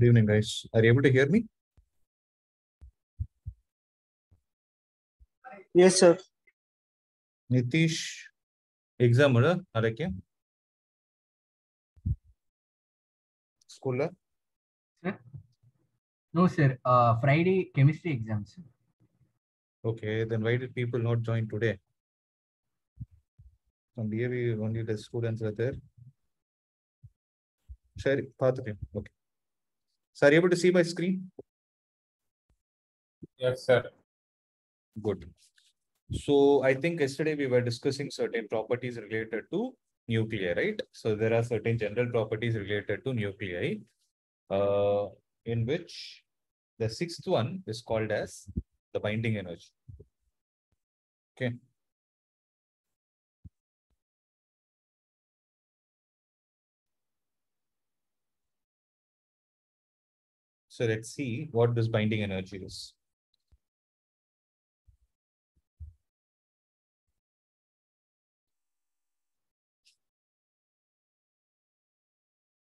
Good evening, guys. Are you able to hear me? Yes, sir. Nitish, exam ಅದಕ್ಕೆ school? Sir? No, sir. Friday chemistry exams. Okay, then why did people not join today? From DAV, only the students are there. Sure, okay. So are you able to see my screen? Yes, sir. Good. So I think yesterday we were discussing certain properties related to nuclei, right? So there are certain general properties related to nuclei, in which the sixth one is called as the binding energy. Okay. So let's see what this binding energy is.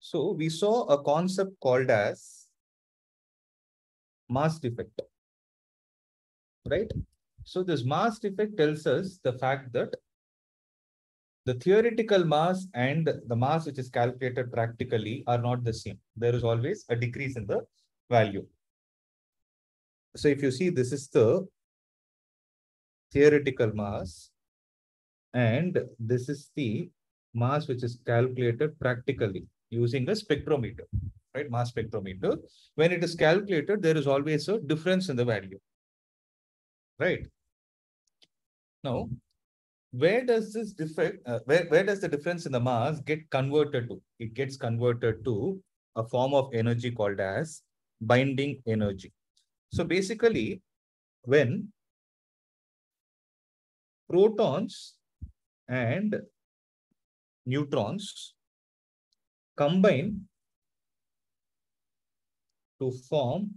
So we saw a concept called as mass defect, right? So this mass defect tells us the fact that the theoretical mass and the mass which is calculated practically are not the same. There is always a decrease in the value. So if you see, this is the theoretical mass, and this is the mass which is calculated practically using a spectrometer, right? Mass spectrometer. When it is calculated, there is always a difference in the value, right? Now, where does this defect, where does the difference in the mass get converted to? It gets converted to a form of energy called as binding energy. So basically, when protons and neutrons combine to form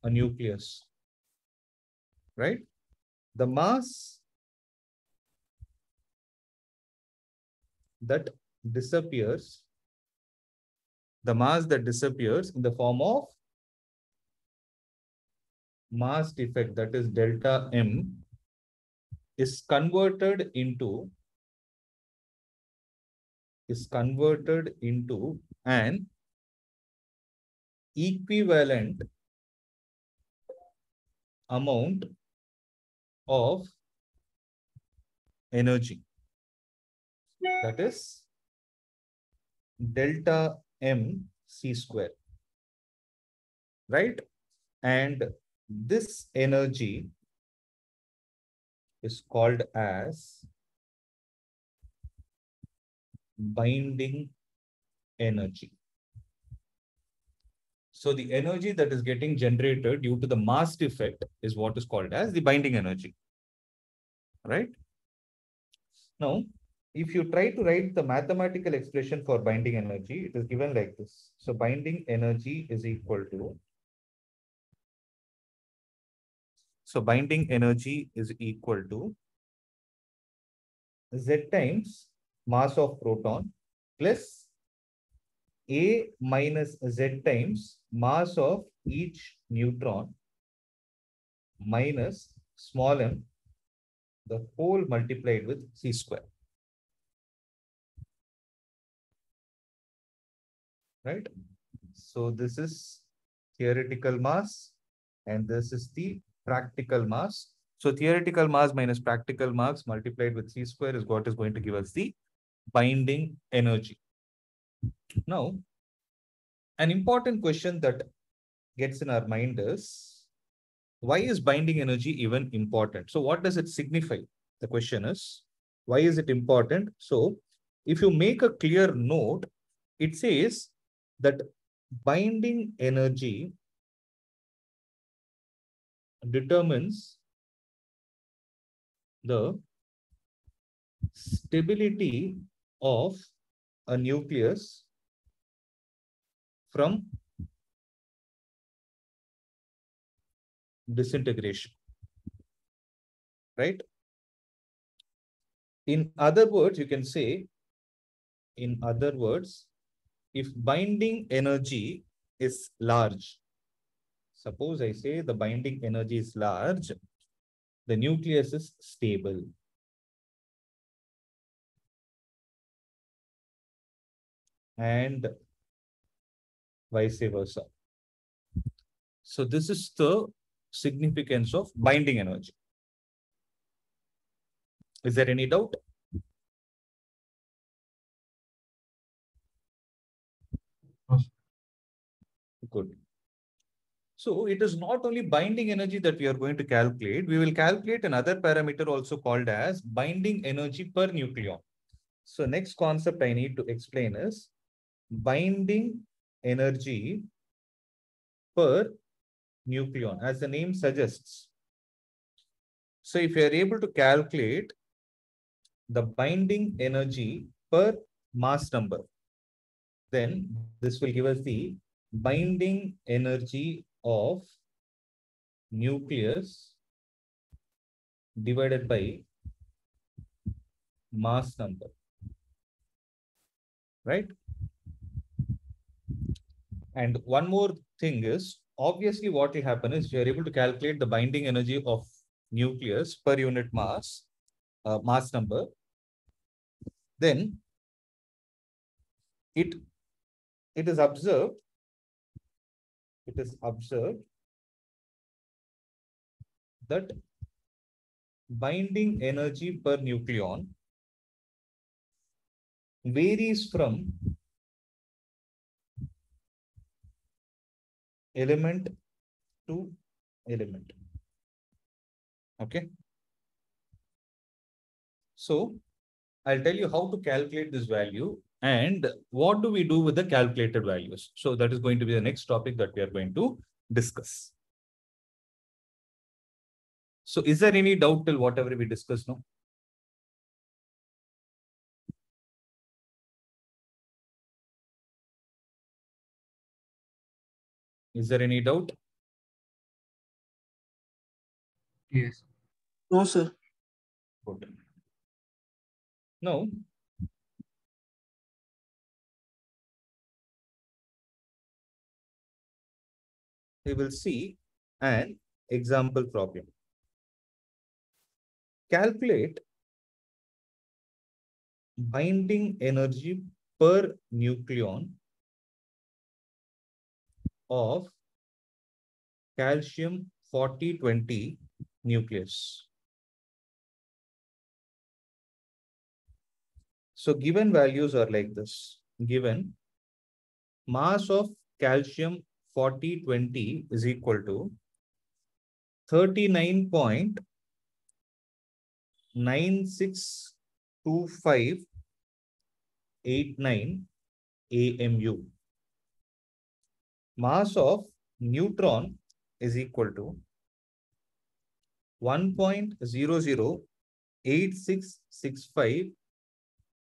a nucleus, right? The mass that disappears, the mass that disappears in the form of mass defect, that is delta M, is converted into an equivalent amount of energy, that is delta M C square, right? And this energy is called as binding energy. So the energy that is getting generated due to the mass defect is what is called as the binding energy, right? Now, if you try to write the mathematical expression for binding energy, it is given like this. So binding energy is equal to, Z times mass of proton plus A minus Z times mass of each neutron minus small m, the whole multiplied with C square, right? So this is theoretical mass and this is the practical mass. So theoretical mass minus practical mass multiplied with C square is what is going to give us the binding energy. Now, an important question that gets in our mind is, why is binding energy even important? So what does it signify? The question is, why is it important? So if you make a clear note, it says that binding energy determines the stability of a nucleus from disintegration, right? In other words, you can say, if binding energy is large, suppose I say the binding energy is large, the nucleus is stable. And vice versa. So this is the significance of binding energy. Is there any doubt? Good. So it is not only binding energy that we are going to calculate. We will calculate another parameter also called as binding energy per nucleon. So next concept I need to explain is binding energy per nucleon, as the name suggests. So if you are able to calculate the binding energy per mass number, then this will give us the binding energy of nucleus divided by mass number, right? And one more thing is, obviously what will happen is you are able to calculate the binding energy of nucleus per unit mass, mass number, then it is observed that binding energy per nucleon varies from element to element. Okay. So I'll tell you how to calculate this value and what do we do with the calculated values. So that is going to be the next topic that we are going to discuss. So is there any doubt till whatever we discussed now? Is there any doubt? Yes. No, sir. Good. Now, we will see an example problem. Calculate binding energy per nucleon of calcium 4020 nucleus. So given values are like this. Given mass of calcium 4020 is equal to 39.962589 AMU. Mass of neutron is equal to 1.008665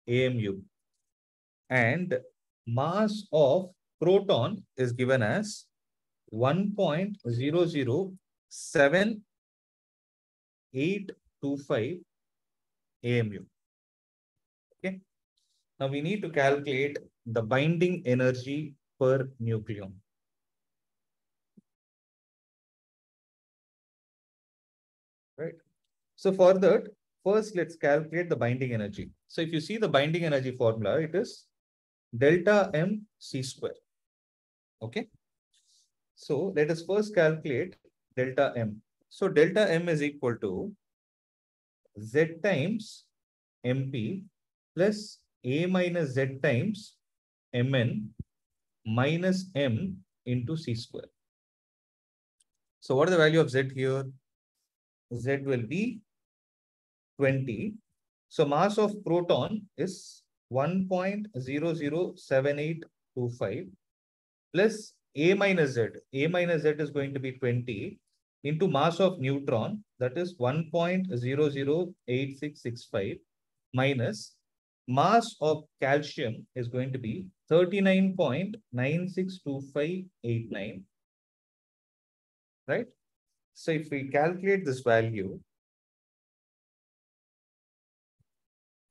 AMU. And mass of proton is given as 1.0072825 AMU. Okay. Now we need to calculate the binding energy per nucleon. Right. So for that, first let's calculate the binding energy. So if you see the binding energy formula, it is delta M C square. Okay. So let us first calculate delta M. So delta M is equal to Z times MP plus A minus Z times Mn minus M into C square. So what is the value of Z here? Z will be 20. So mass of proton is 1.007825 plus A minus Z. A minus Z is going to be 20 into mass of neutron, that is 1.008665 minus mass of calcium is going to be 39.962589. Right? So if we calculate this value,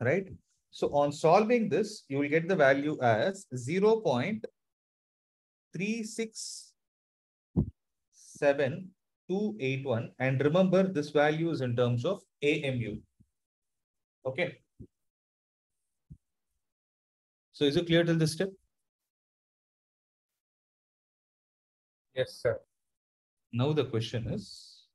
right? So on solving this, you will get the value as 0.367281. And remember, this value is in terms of AMU. Okay. So is it clear till this step? Yes, sir. Now the question is,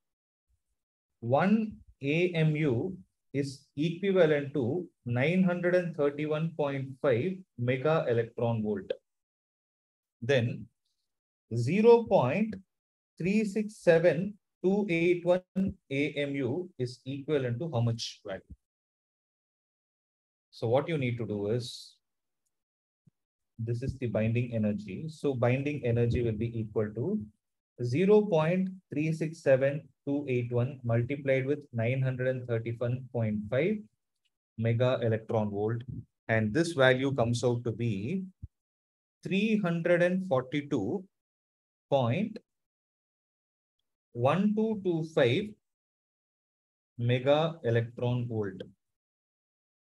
1 AMU is equivalent to 931.5 mega electron volt. Then 0.367281 AMU is equivalent to how much value? So what you need to do is, this is the binding energy. So binding energy will be equal to 0.367281 multiplied with 931.5 mega electron volt. And this value comes out to be 342.1225 mega electron volt.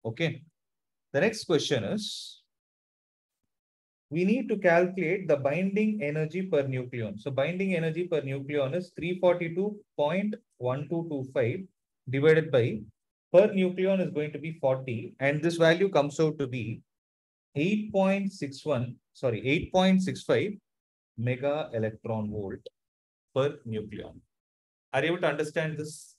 Okay. The next question is, we need to calculate the binding energy per nucleon. So binding energy per nucleon is 342.1225 divided by, per nucleon is going to be 40, and this value comes out to be 8.65 mega electron volt per nucleon. Are you able to understand this?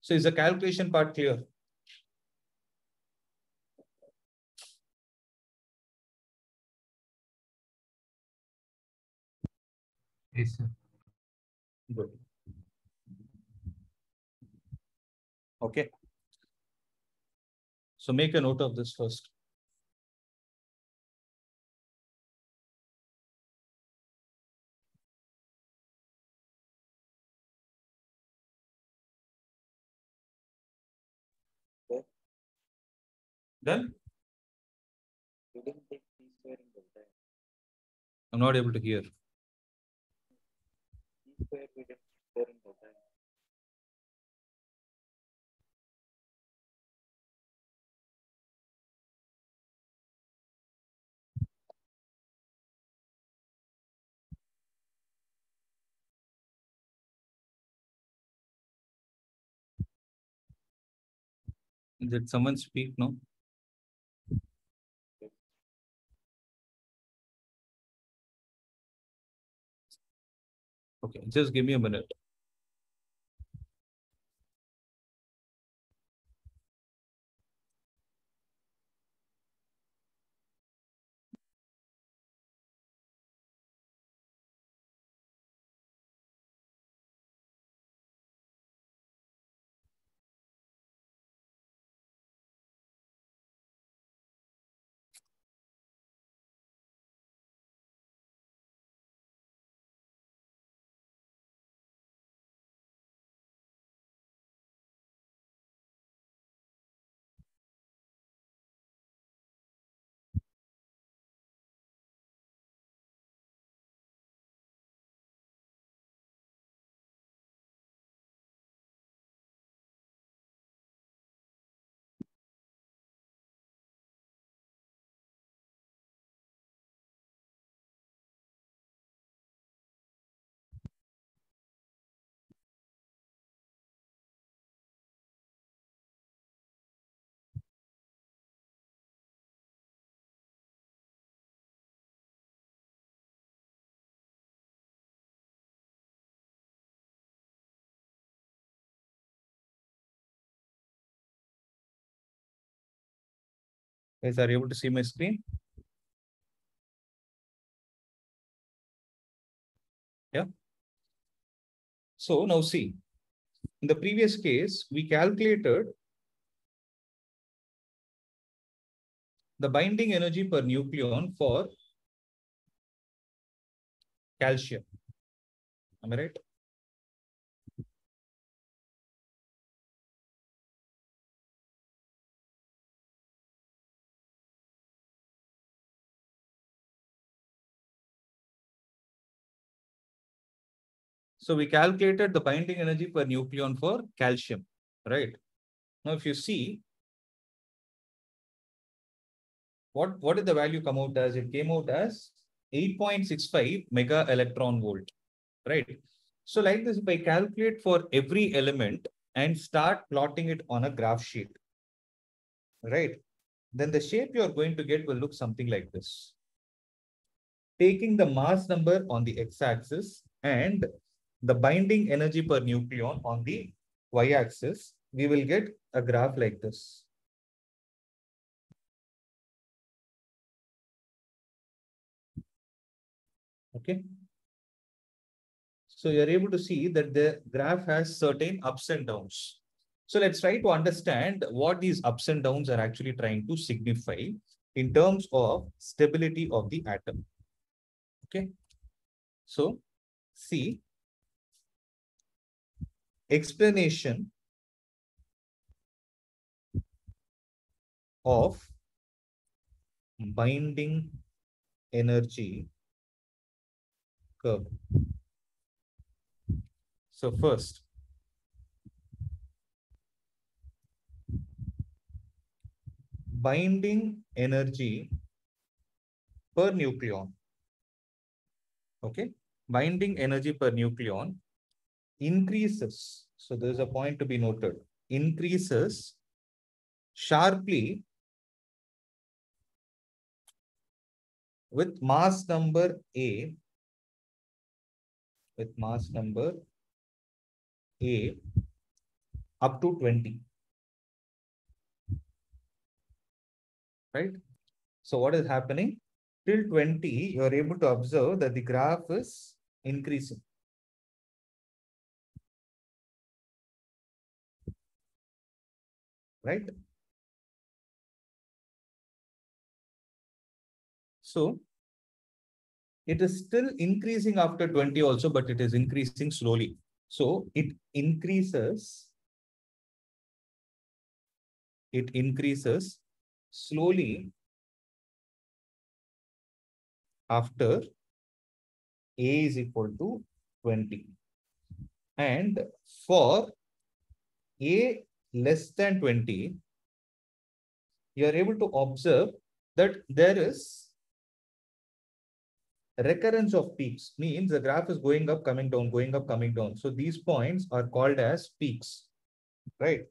So is the calculation part clear? Yes, sir. Good. Okay. So make a note of this first. Done? I'm not able to hear. Did someone speak? No? Okay, just give me a minute. Guys, are you able to see my screen? Yeah. So now see, in the previous case, we calculated the binding energy per nucleon for calcium. Am I right? So we calculated the binding energy per nucleon for calcium, right? Now, if you see, what did the value come out as? It came out as 8.65 mega electron volt, right? So like this, if I calculate for every element and start plotting it on a graph sheet, right? Then the shape you're going to get will look something like this. Taking the mass number on the x-axis and the binding energy per nucleon on the y-axis, we will get a graph like this. Okay. So you're able to see that the graph has certain ups and downs. So let's try to understand what these ups and downs are actually trying to signify in terms of stability of the atom. Okay. So see, explanation of binding energy curve. So first, binding energy per nucleon. Okay. Binding energy per nucleon increases. So there's a point to be noted. Increases sharply with mass number A, with mass number A up to 20. Right? So what is happening? Till 20, you are able to observe that the graph is increasing. Right? So it is still increasing after 20 also, but it is increasing slowly. So it increases slowly after A is equal to 20. And for A less than 20, you are able to observe that there is recurrence of peaks, means the graph is going up, coming down, going up, coming down. So these points are called as peaks, right?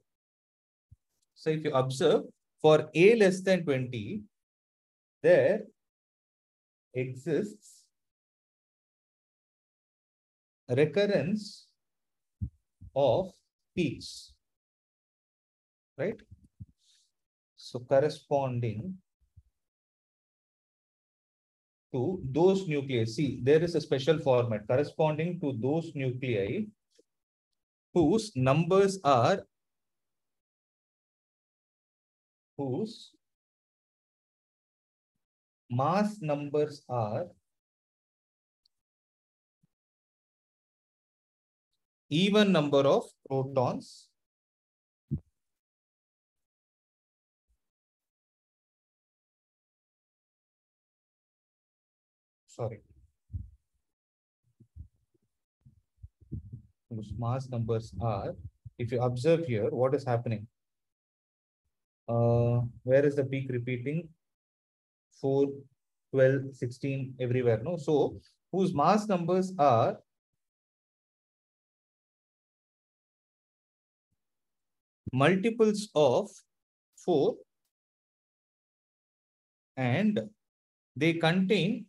So if you observe for A less than 20, there exists recurrence of peaks, right? So corresponding to those nuclei. See, there is a special format corresponding to those nuclei whose numbers are whose mass numbers are even number of protons sorry whose mass numbers are, if you observe here, what is happening? Where is the peak repeating? 4, 12, 16, everywhere. No, so whose mass numbers are multiples of 4 and they contain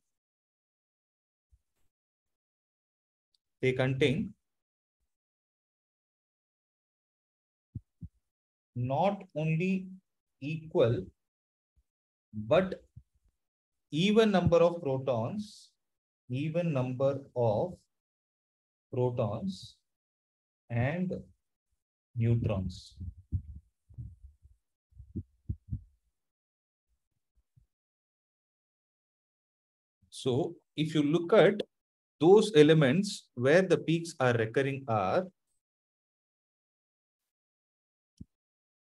not only equal but even number of protons, even number of protons and neutrons. So if you look at those elements where the peaks are recurring are,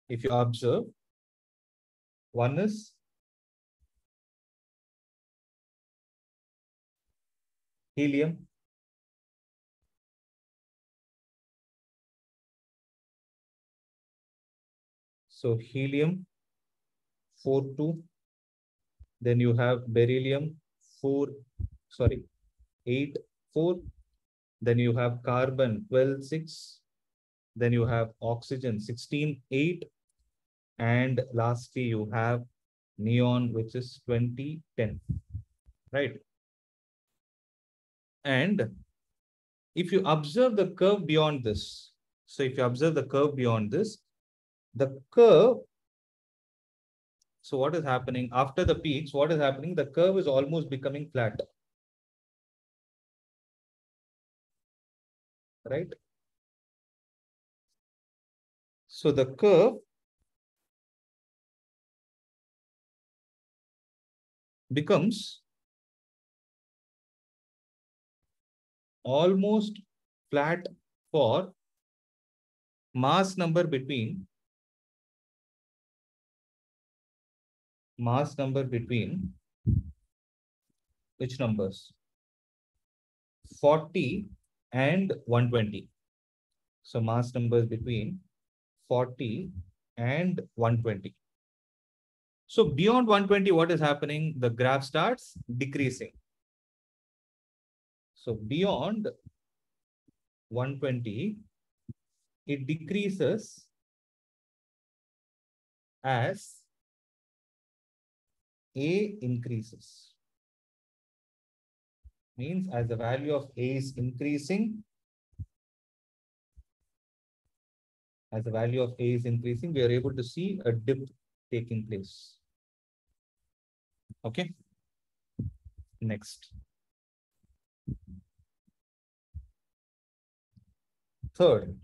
if you observe, one is helium, So helium 4 2. Then you have beryllium 8 4. Then you have carbon 12 6. Then you have oxygen 16 8. And lastly, you have neon, which is 20 10. Right. And if you observe the curve beyond this, so if you observe the curve beyond this, the curve, so what is happening after the peaks? What is happening? The curve is almost becoming flat. Right. So the curve becomes almost flat for mass number between which numbers? 40 and 120. So mass numbers between 40 and 120. So beyond 120, what is happening? The graph starts decreasing. So beyond 120, it decreases as A increases. Means as the value of A is increasing, we are able to see a dip taking place. Okay. Next. Third,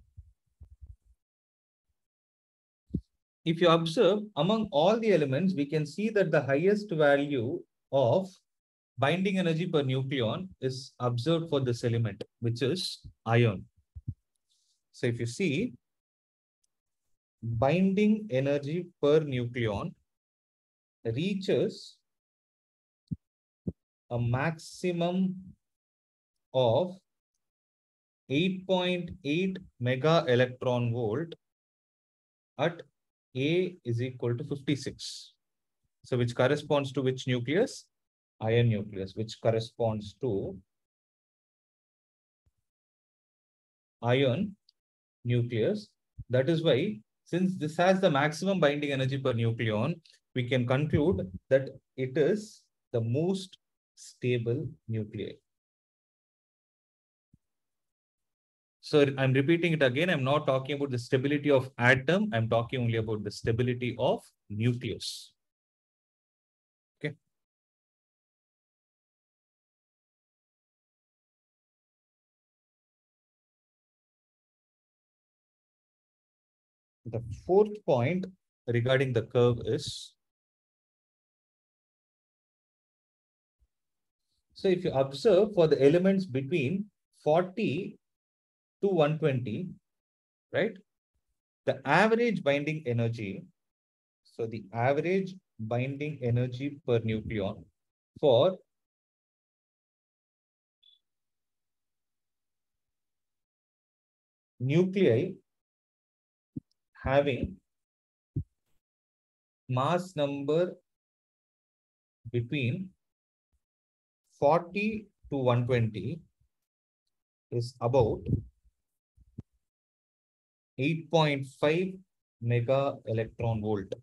if you observe among all the elements, we can see that the highest value of binding energy per nucleon is observed for this element, which is iron. So if you see binding energy per nucleon reaches a maximum of 8.8 mega electron volt at A is equal to 56. So which corresponds to which nucleus? Iron nucleus, which corresponds to iron nucleus. That is why, since this has the maximum binding energy per nucleon, we can conclude that it is the most stable nuclei. So I'm repeating it again. I'm not talking about the stability of atom. I'm talking only about the stability of nucleus. Okay. The fourth point regarding the curve is, so if you observe for the elements between 40 to 120, right? The average binding energy, so the average binding energy per nucleon for nuclei having mass number between 40 to 120 is about 8.5 mega electron volt,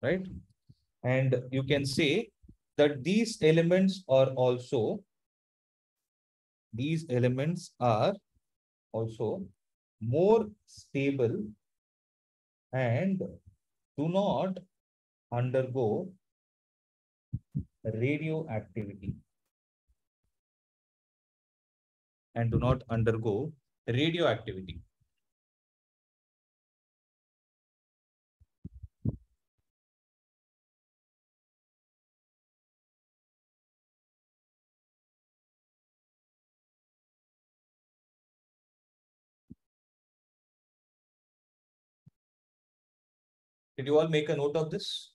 right? And you can say that these elements are also more stable and do not undergo radioactivity Did you all make a note of this?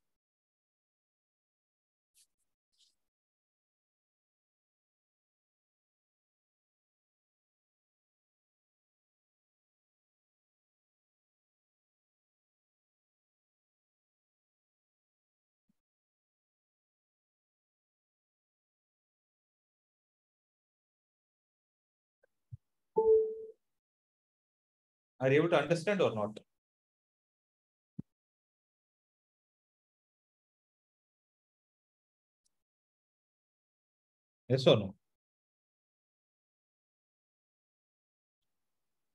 Are you able to understand or not? Yes or no?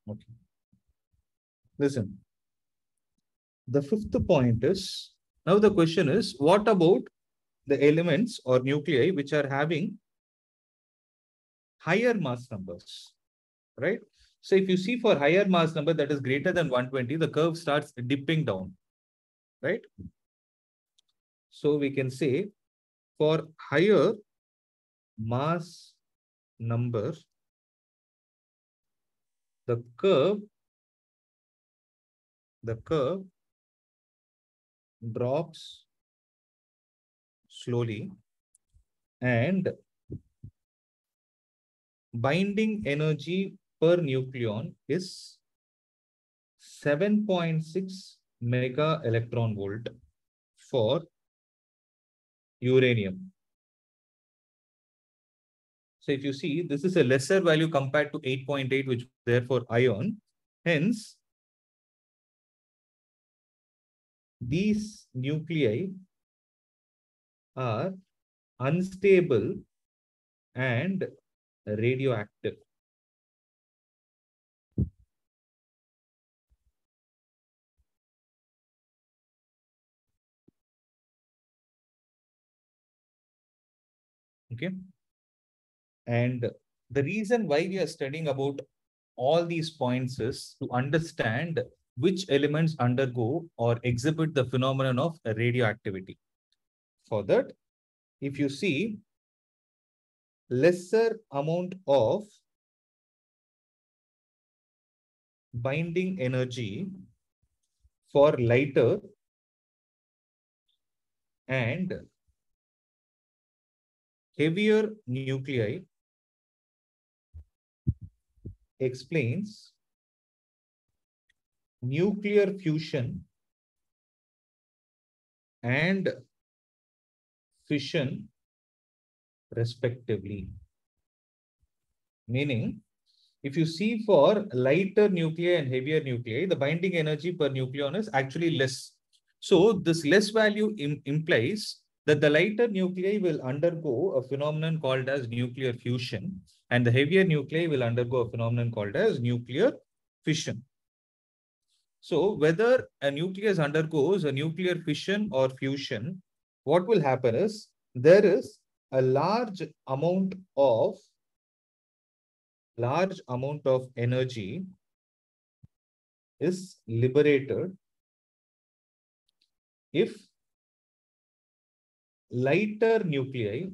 Okay. Listen. The fifth point is, now the question is, what about the elements or nuclei which are having higher mass numbers, right? So if you see for higher mass number that is greater than 120, the curve starts dipping down, right? So we can say for higher mass number, the curve drops slowly and binding energy per nucleon is 7.6 mega electron volt for uranium. So if you see, this is a lesser value compared to 8.8, which therefore iron. Hence, these nuclei are unstable and radioactive. Okay. And the reason why we are studying about all these points is to understand which elements undergo or exhibit the phenomenon of radioactivity. For that, if you see lesser amount of binding energy for lighter and heavier nuclei explains nuclear fusion and fission respectively. Meaning, if you see for lighter nuclei and heavier nuclei, the binding energy per nucleon is actually less. So this less value implies that the lighter nuclei will undergo a phenomenon called as nuclear fusion, and the heavier nuclei will undergo a phenomenon called as nuclear fission. So whether a nucleus undergoes a nuclear fission or fusion, what will happen is there is a large amount of energy is liberated if lighter nuclei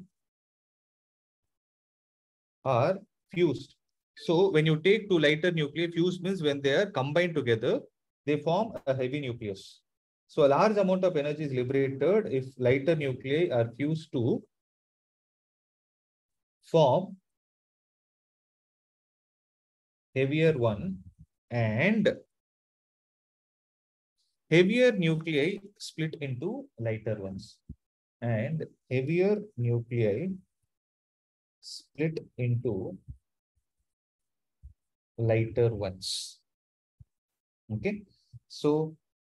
are fused. So when you take two lighter nuclei, fused means when they are combined together, they form a heavy nucleus. So a large amount of energy is liberated if lighter nuclei are fused to form heavier one, and heavier nuclei split into lighter ones, and heavier nuclei split into lighter ones. Okay. So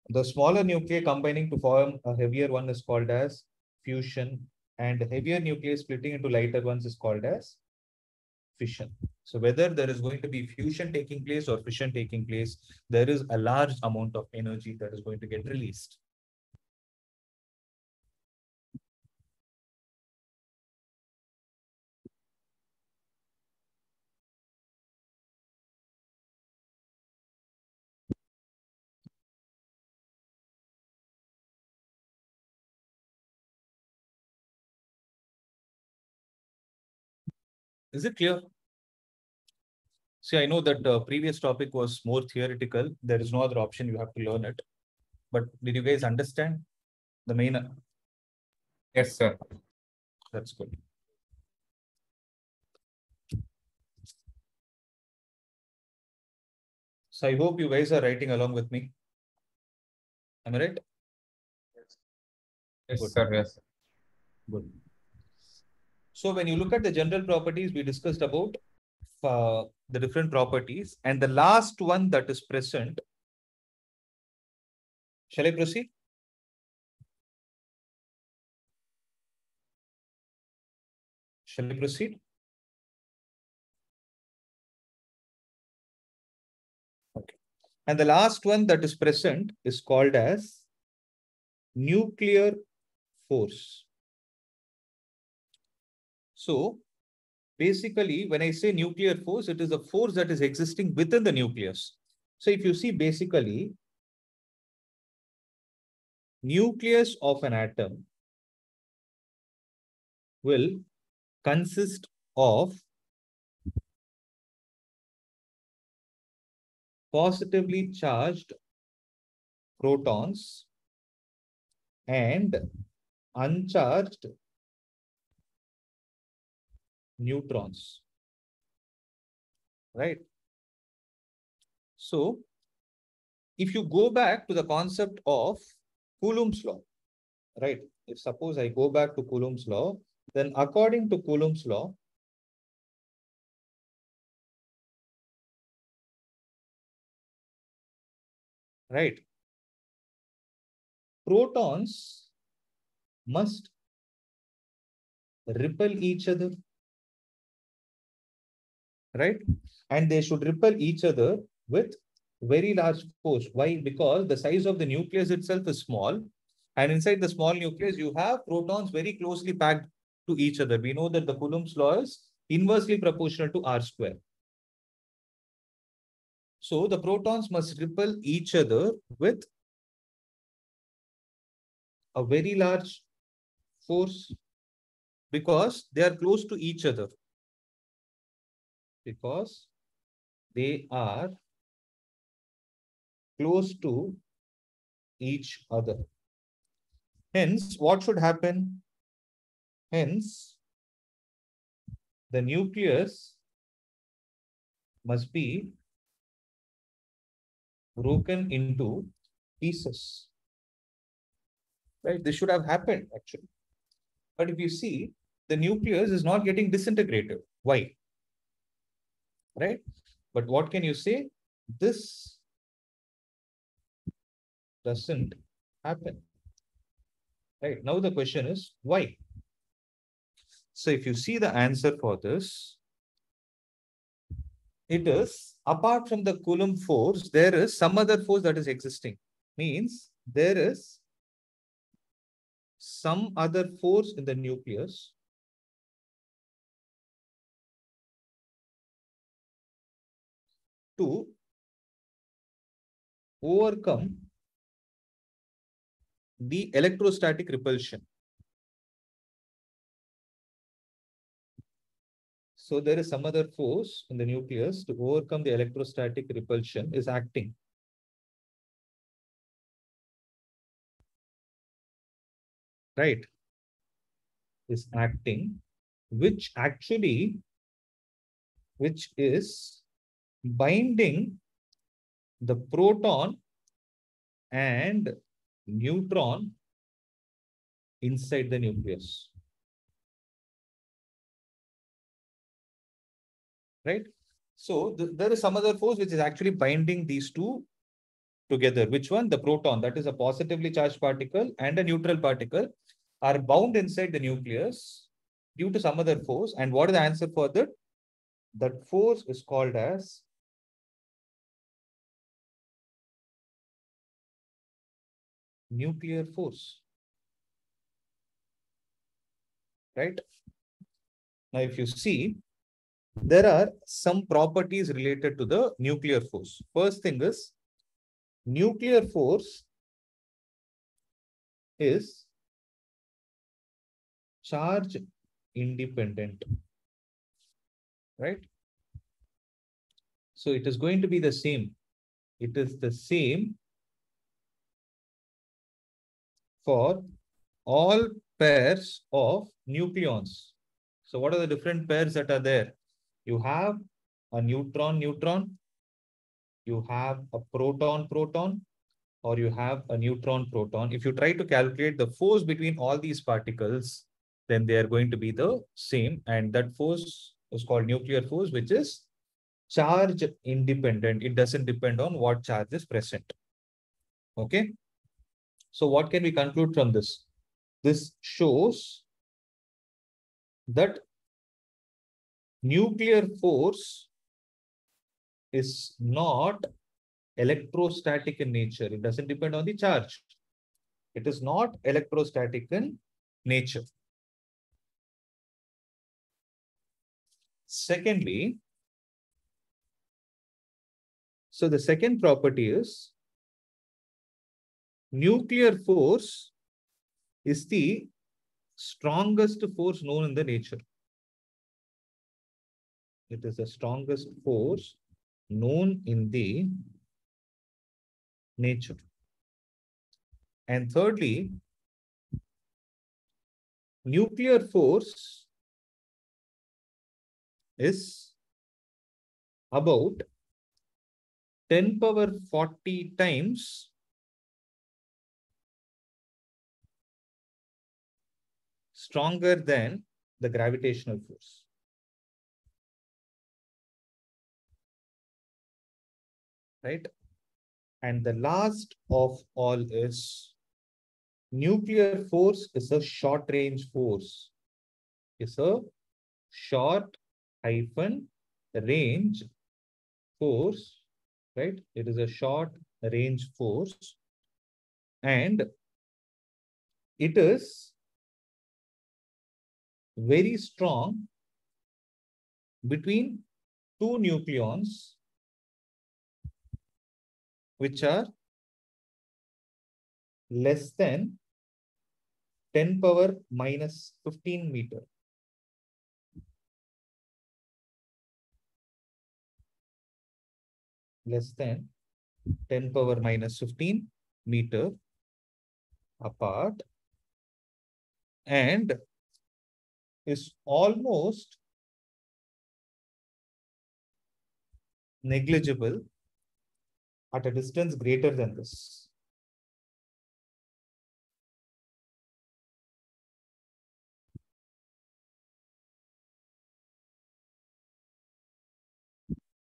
the smaller nuclei combining to form a heavier one is called as fusion, and heavier nuclei splitting into lighter ones is called as fission. So whether there is going to be fusion taking place or fission taking place, there is a large amount of energy that is going to get released. Is it clear? See, I know that the previous topic was more theoretical. There is no other option. You have to learn it. But did you guys understand the main? Yes, sir. That's good. So I hope you guys are writing along with me. Am I right? Yes, Good. sir. Yes. Good. So when you look at the general properties, we discussed about the different properties. And the last one that is present, shall I proceed? Shall I proceed? Okay. And the last one that is present is called as nuclear force. So basically, when I say nuclear force, it is a force that is existing within the nucleus. So if you see, basically, nucleus of an atom will consist of positively charged protons and uncharged neutrons, right? So if you go back to the concept of Coulomb's law, right? If suppose I go back to Coulomb's law, then according to Coulomb's law, right, protons must repel each other, right? And they should repel each other with very large force. Why? Because the size of the nucleus itself is small. And inside the small nucleus, you have protons very closely packed to each other. We know that the Coulomb's law is inversely proportional to R square. So the protons must repel each other with a very large force because they are close to each other. Because they are close to each other. Hence, what should happen? Hence, the nucleus must be broken into pieces. Right? This should have happened actually. But if you see, the nucleus is not getting disintegrated. Why? Right? But what can you say? This doesn't happen. Right? Now the question is why? So if you see the answer for this, it is apart from the Coulomb force, there is some other force that is existing. Means there is some other force in the nucleus to overcome the electrostatic repulsion. So there is some other force in the nucleus to overcome the electrostatic repulsion is acting. Right? Is acting, which is binding the proton and neutron inside the nucleus. Right? So there is some other force which is actually binding these two together. Which one? The proton, that is a positively charged particle, and a neutral particle are bound inside the nucleus due to some other force. And what is the answer for that? That force is called as nuclear force. Right? Now, if you see, there are some properties related to the nuclear force. First thing is, nuclear force is charge independent. Right? So it is going to be the same. It is the same for all pairs of nucleons. So what are the different pairs that are there? You have a neutron-neutron, you have a proton-proton, or you have a neutron-proton. If you try to calculate the force between all these particles, then they are going to be the same. And that force is called nuclear force, which is charge independent. It doesn't depend on what charge is present. Okay. So what can we conclude from this? This shows that nuclear force is not electrostatic in nature. It doesn't depend on the charge. It is not electrostatic in nature. Secondly, so the second property is nuclear force is the strongest force known in the nature. It is the strongest force known in the nature. And thirdly, nuclear force is about 10 power 40 times stronger than the gravitational force. Right? And the last of all is nuclear force is a short range force. It's a short hyphen range force, right? It is a short range force, and it is very strong between two nucleons which are less than 10 power minus 15 meter. Less than 10 power minus 15 meter apart, and is almost negligible at a distance greater than this.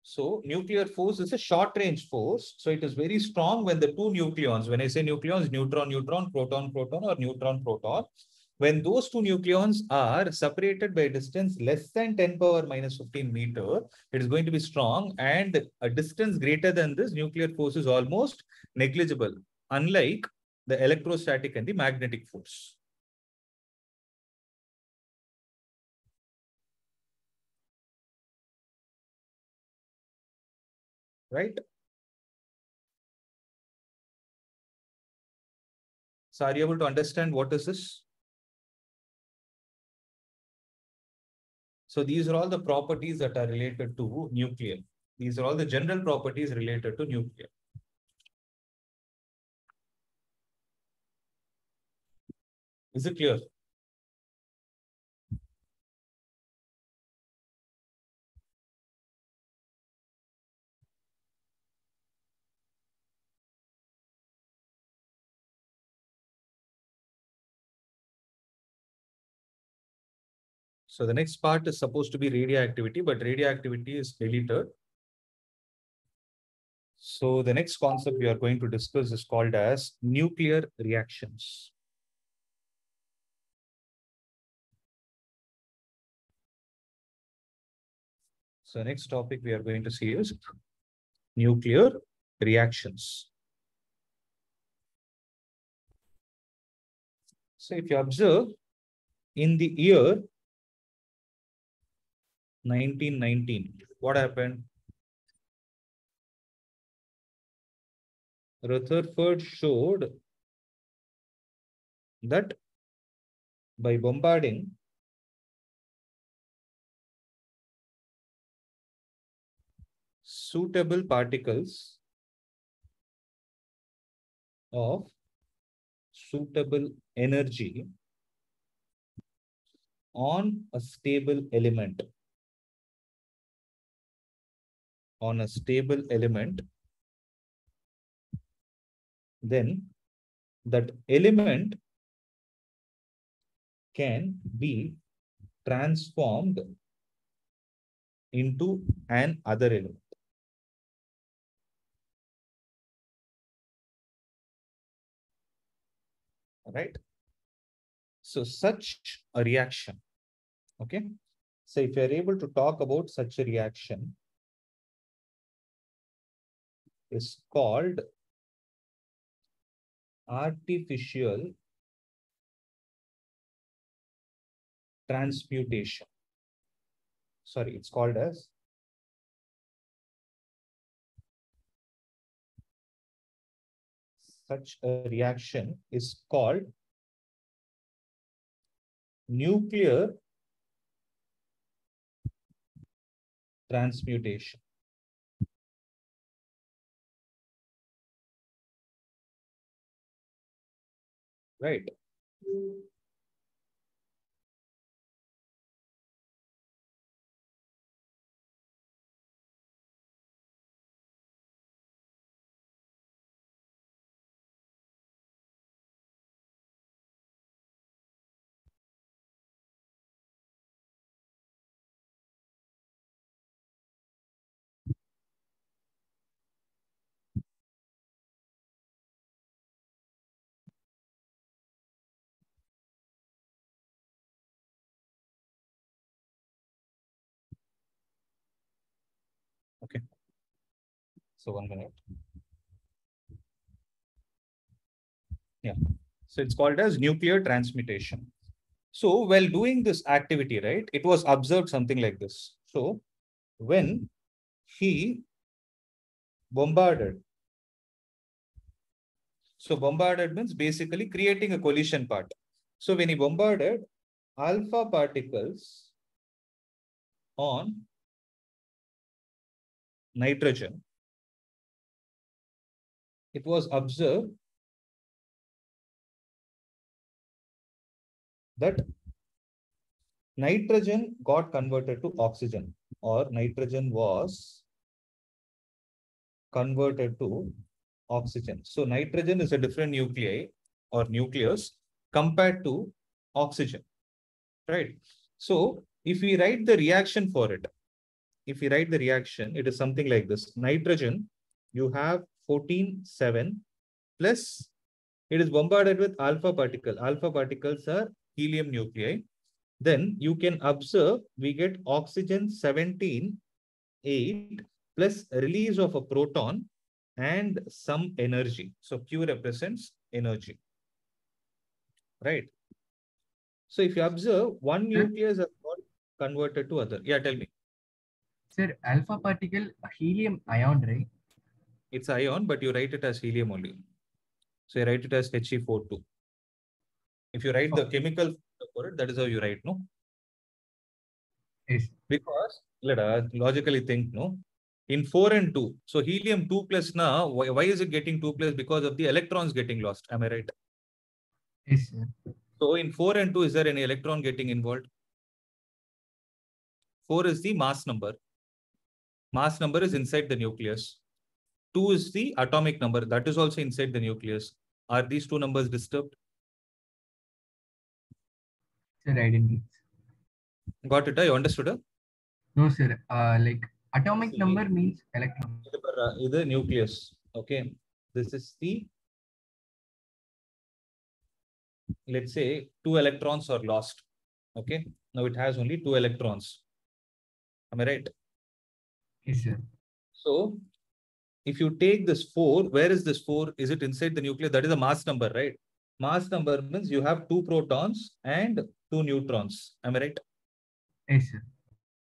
So nuclear force is a short range force. So it is very strong when the two nucleons, when I say nucleons, neutron, neutron, proton, proton, or neutron, proton, when those two nucleons are separated by a distance less than 10 power minus 15 meter, it is going to be strong, and a distance greater than this, nuclear force is almost negligible, unlike the electrostatic and the magnetic force. Right? So are you able to understand what is this? So these are all the properties that are related to nuclear. These are all the general properties related to nuclear. Is it clear? So the next part is supposed to be radioactivity, but radioactivity is deleted. So the next concept we are going to discuss is called as nuclear reactions. So the next topic we are going to see is nuclear reactions. So if you observe, in the year 1919, what happened? Rutherford showed that by bombarding suitable particles of suitable energy on a stable element, then that element can be transformed into an other element. right? So such a reaction, okay? So if you're able to talk about such a reaction, is called artificial transmutation. Sorry, it's called as such a reaction is called nuclear transmutation. Right. Okay. So 1 minute. Yeah. So it's called as nuclear transmutation. So while doing this activity, right, it was observed something like this. So when he bombarded, so bombarded means basically creating a collision part. So when he bombarded alpha particles on nitrogen, it was observed that nitrogen got converted to oxygen, or nitrogen was converted to oxygen. So nitrogen is a different nuclei or nucleus compared to oxygen, right? So if we write the reaction for it, if we write the reaction, it is something like this. Nitrogen, you have 14,7 plus it is bombarded with alpha particle. Alpha particles are helium nuclei. Then you can observe we get oxygen 17,8 plus release of a proton and some energy. So Q represents energy, right? So if you observe, one Sir, nucleus has got converted to other. Yeah, tell me. sir, alpha particle helium ion, right? It's ion, but you write it as helium only. So you write it as He42. If you write the Okay. chemical for it, that is how you write, no? Yes. Because let us logically think, no? In 4 and 2, so helium 2 plus now, why is it getting 2 plus? Because of the electrons getting lost. Am I right? Yes, sir. So in 4 and 2, is there any electron getting involved? 4 is the mass number. Mass number is inside the nucleus. 2 is the atomic number. That is also inside the nucleus. Are these two numbers disturbed? Sir, I didn't. Got it? You understood? No, sir. Like atomic See, number means electron. the nucleus. Okay. This is the, let's say, 2 electrons are lost. Okay. Now it has only 2 electrons. Am I right? Yes, sir. So if you take this 4, where is this 4? Is it inside the nucleus? That is a mass number, right? Mass number means you have 2 protons and 2 neutrons. Am I right? Yes, sir.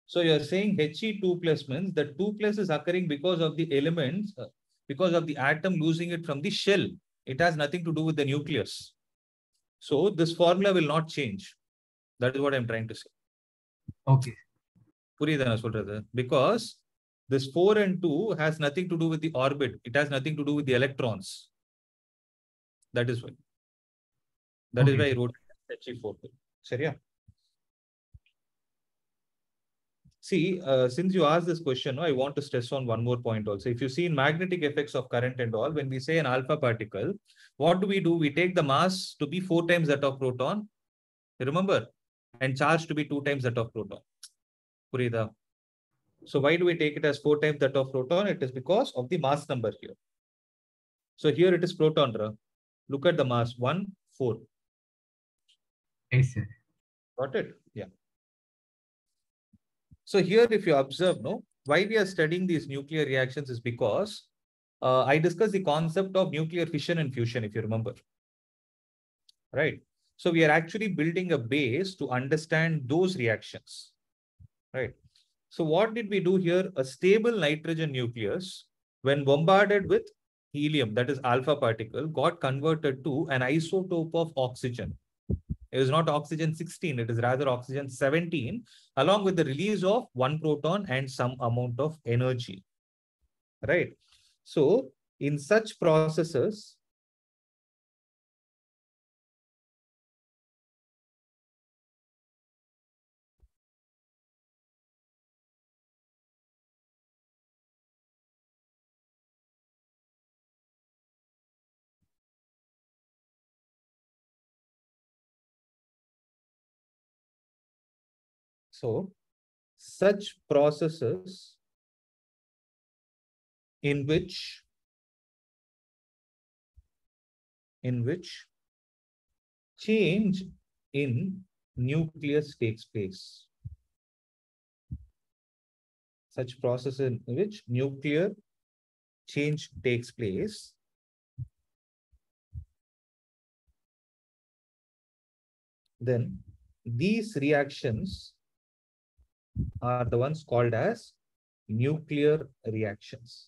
So you're saying He2 plus means the 2 plus is occurring because of the elements, because of the atom losing it from the shell. It has nothing to do with the nucleus. So this formula will not change. That is what I'm trying to say. Okay. Because this 4 and 2 has nothing to do with the orbit. It has nothing to do with the electrons. That is why. That is Okay, why I sir. wrote He4. Seriya? See, since you asked this question, I want to stress on one more point also. If you see in magnetic effects of current and all, when we say an alpha particle, what do? We take the mass to be 4 times that of proton. Remember? And charge to be 2 times that of proton. Purida. So why do we take it as 4 times that of proton? It is because of the mass number here. So here it is proton. Look at the mass 1, 4. Yes, sir. Got it? Yeah. So here, if you observe, no, why we are studying these nuclear reactions is because I discussed the concept of nuclear fission and fusion, if you remember. Right. So we are actually building a base to understand those reactions. Right. So what did we do here? A stable nitrogen nucleus, when bombarded with helium, that is alpha particle, got converted to an isotope of oxygen. It is not oxygen 16, it is rather oxygen 17, along with the release of 1 proton and some amount of energy. Right. So in such processes, such processes in which change in nucleus takes place. Such process in which nuclear change takes place, then these reactions are the ones called as nuclear reactions.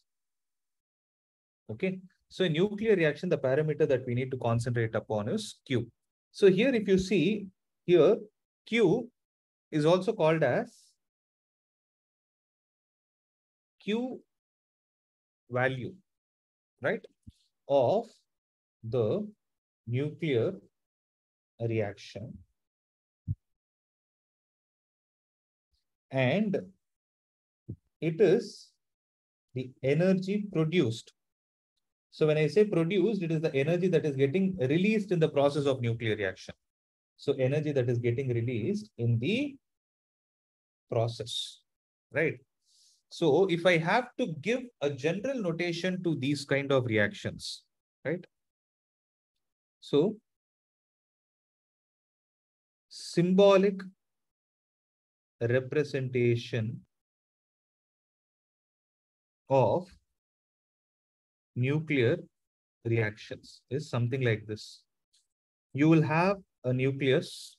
Okay. So in nuclear reaction, the parameter that we need to concentrate upon is Q. So here, if you see here, Q is also called as Q value, right, of the nuclear reaction. And it is the energy produced. So when I say produced, it is the energy that is getting released in the process of nuclear reaction. So energy that is getting released in the process, right? So if I have to give a general notation to these kind of reactions, right? So symbolic representation of nuclear reactions is something like this. You will have a nucleus.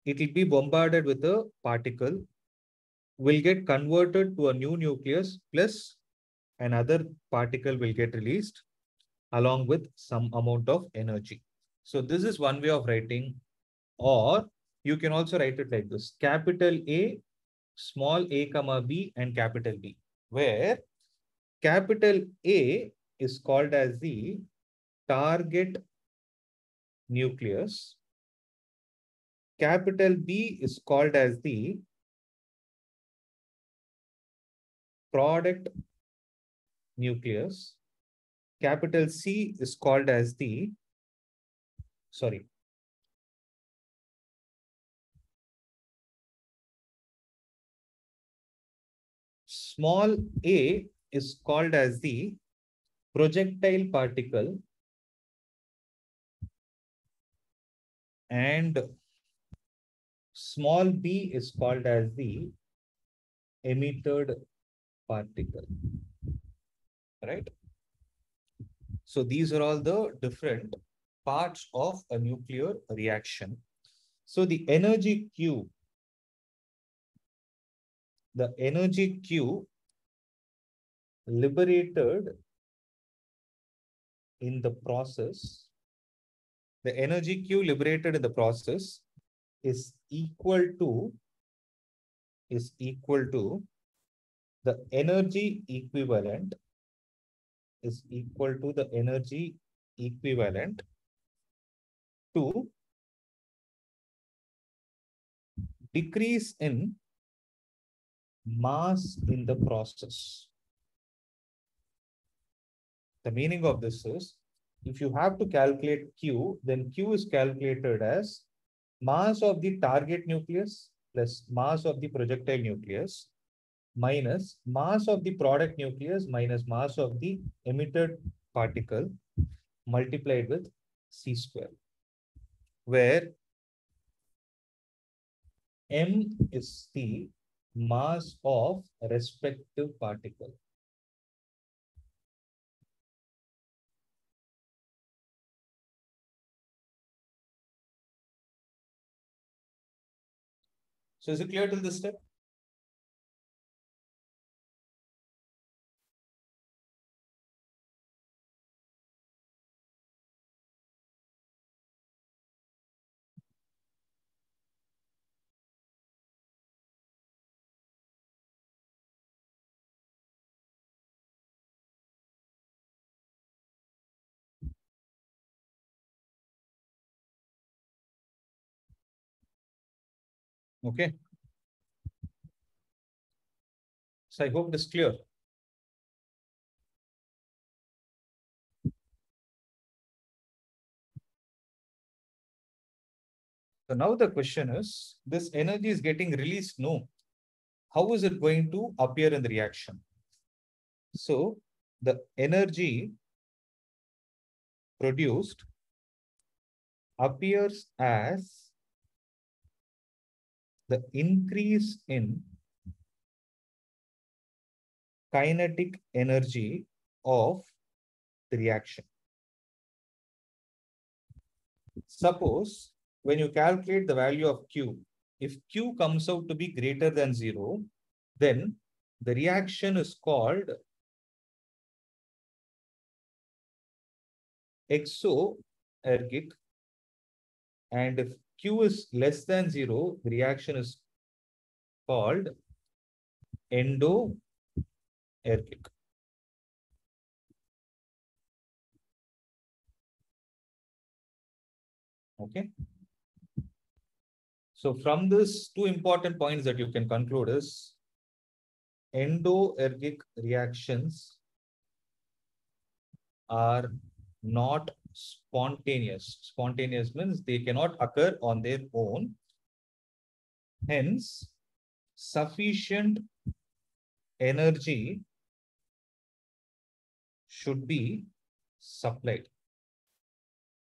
It will be bombarded with a particle, will get converted to a new nucleus, plus another particle will get released along with some amount of energy. So this is one way of writing, or you can also write it like this: capital A, small a comma b, and capital B, where capital A is called as the target nucleus, capital B is called as the product nucleus, capital C is called as the, small a is called as the projectile particle, and small b is called as the emitted particle, right? So these are all the different parts of a nuclear reaction. So the energy Q liberated in the process, the energy Q liberated in the process is equal to the energy equivalent to decrease in mass in the process. The meaning of this is, if you have to calculate Q, then Q is calculated as mass of the target nucleus plus mass of the projectile nucleus minus mass of the product nucleus minus mass of the emitted particle multiplied with C square. where m is the mass of respective particle. So is it clear till this step? Okay. So I hope this is clear. So now the question is, this energy is getting released. No. How is it going to appear in the reaction? So the energy produced appears as the increase in kinetic energy of the reaction. Suppose when you calculate the value of Q, if Q comes out to be greater than 0, then the reaction is called exoergic, and if Q is less than 0, the reaction is called endoergic. Okay. So from this, two important points that you can conclude is endoergic reactions are not spontaneous. Spontaneous means they cannot occur on their own. Hence, sufficient energy should be supplied.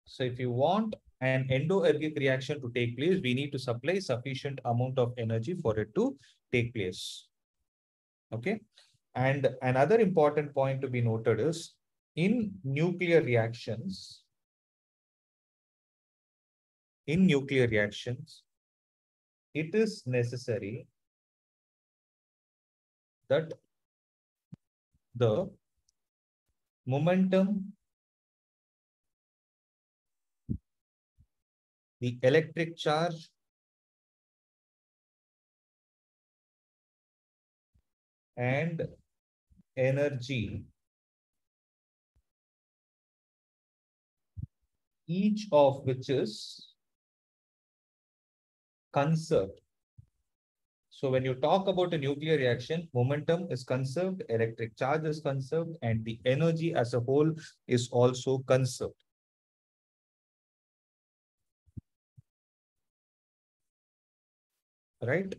So if you want an endoergic reaction to take place, we need to supply sufficient amount of energy for it to take place. Okay. And another important point to be noted is in nuclear reactions, it is necessary that the momentum, the electric charge, and energy, each of which is conserved. So when you talk about a nuclear reaction, momentum is conserved, electric charge is conserved, and the energy as a whole is also conserved. Right?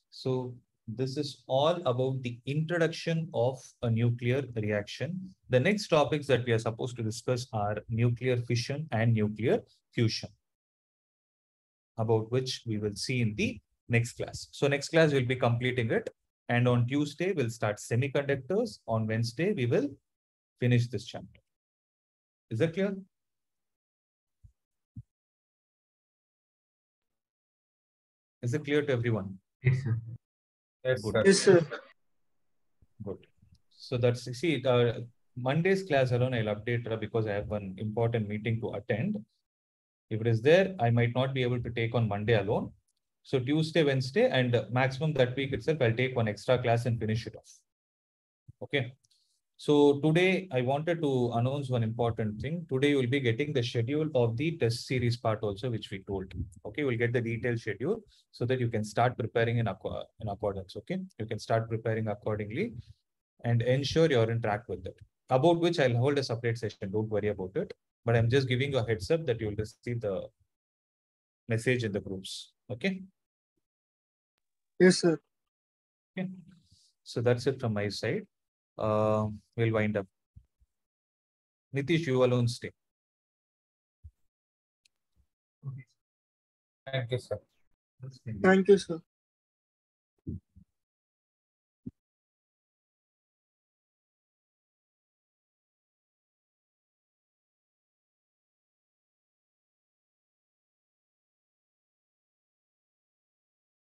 So this is all about the introduction of a nuclear reaction. The next topics that we are supposed to discuss are nuclear fission and nuclear fusion, about which we will see in the next class. So next class we'll be completing it. And on Tuesday, we'll start semiconductors. On Wednesday, we will finish this chapter. Is that clear? Is it clear to everyone? Yes, sir. Yes, Good. sir. Yes, sir. Good. So that's, see, Monday's class alone, I'll update her because I have one important meeting to attend. If it is there, I might not be able to take on Monday alone. So Tuesday, Wednesday, and maximum that week itself, I'll take one extra class and finish it off. Okay. So today I wanted to announce one important thing. Today you will be getting the schedule of the test series part also, which we told. Okay, we'll get the detailed schedule so that you can start preparing in accordance. Okay, you can start preparing accordingly and ensure you're in track with it. About which I'll hold a separate session. Don't worry about it. But I'm just giving you a heads up that you'll receive the message in the groups. Okay. Yes, sir. Okay. So that's it from my side. We'll wind up. Nitish, you alone stay. Okay. Thank you, sir. This can be- Thank you, sir.